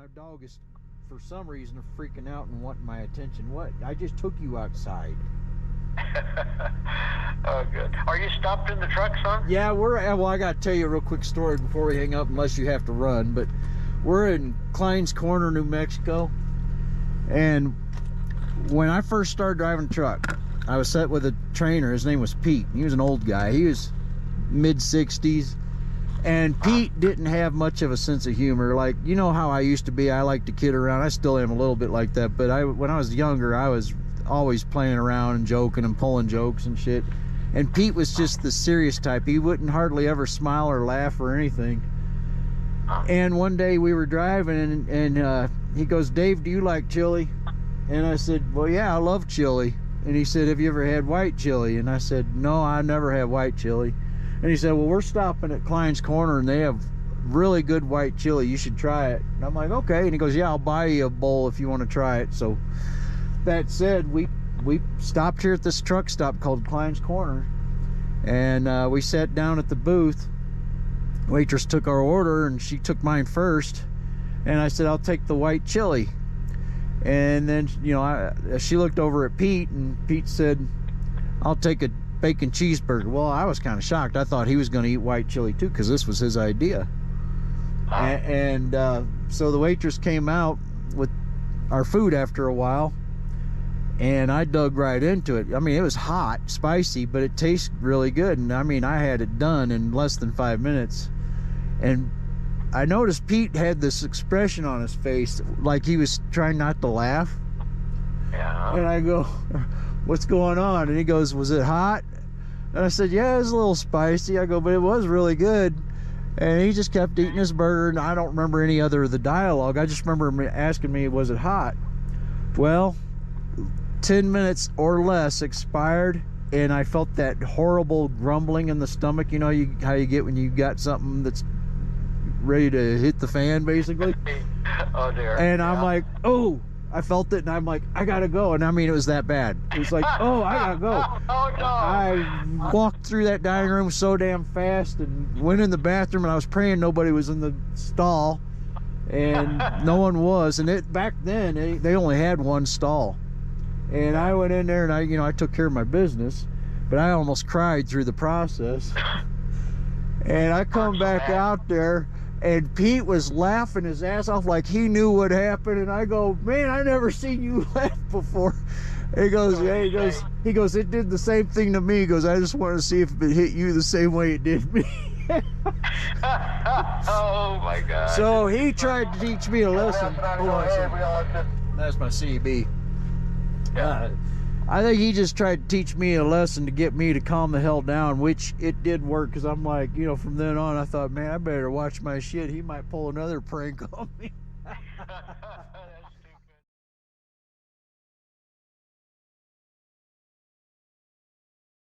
My dog is, for some reason, freaking out and wanting my attention. What? I just took you outside. Oh, good. Are you stopped in the truck, son? Yeah, well, I got to tell you a real quick story before we hang up, unless you have to run. But we're in Cline's Corner, New Mexico. And when I first started driving a truck, I was set with a trainer. His name was Pete. He was an old guy. He was mid-60s. And Pete didn't have much of a sense of humor. Like, you know how I used to be. I like to kid around. I still am a little bit like that. But when I was younger, I was always playing around and joking and pulling jokes and shit. And Pete was just the serious type. He wouldn't hardly ever smile or laugh or anything. And one day we were driving and he goes, "Dave, do you like chili?" And I said, "Well, yeah, I love chili." And he said, "Have you ever had white chili?" And I said, "No, I never had white chili." And he said, "Well, we're stopping at Cline's Corner and they have really good white chili. You should try it." And I'm like, "Okay." And he goes, "Yeah, I'll buy you a bowl if you want to try it." So that said, we stopped here at this truck stop called Cline's Corner, and we sat down at the booth. Waitress took our order and she took mine first, and I said, "I'll take the white chili." And then, you know, she looked over at Pete, and Pete said, "I'll take a bacon cheeseburger." Well, I was kind of shocked. I thought he was going to eat white chili too, because this was his idea. And so the waitress came out with our food after a while, and I dug right into it. I mean, it was hot, spicy, but it tasted really good. And I mean, I had it done in less than 5 minutes. And I noticed Pete had this expression on his face, like he was trying not to laugh. Yeah. And I go, "What's going on?" And he goes, "Was it hot?" And I said, "Yeah, it was a little spicy." I go, "But it was really good." And he just kept eating his burger, and I don't remember any other of the dialogue. I just remember him asking me, "Was it hot?" Well, 10 minutes or less expired, and I felt that horrible grumbling in the stomach. You know how you get when you got something that's ready to hit the fan, basically. Oh, dear. And I'm like, "Oh," I felt it, and I'm like, "I gotta go." And I mean, it was that bad. It was like, "Oh, I gotta go." Oh, no. I walked through that dining room so damn fast and went in the bathroom, and I was praying nobody was in the stall, and no one was. And back then they only had one stall, and I went in there and I took care of my business, but I almost cried through the process. And I come back out there, and Pete was laughing his ass off like he knew what happened. And I go, "Man, I never seen you laugh before." He goes, "Yeah." He goes, "It did the same thing to me." He goes, "I just wanted to see if it hit you the same way it did me." Oh, my God. So he tried to teach me a lesson. Hold on a second. That's my CB. I think he just tried to teach me a lesson to get me to calm the hell down, which it did work, because I'm like, from then on, I thought, man, I better watch my shit. He might pull another prank on me.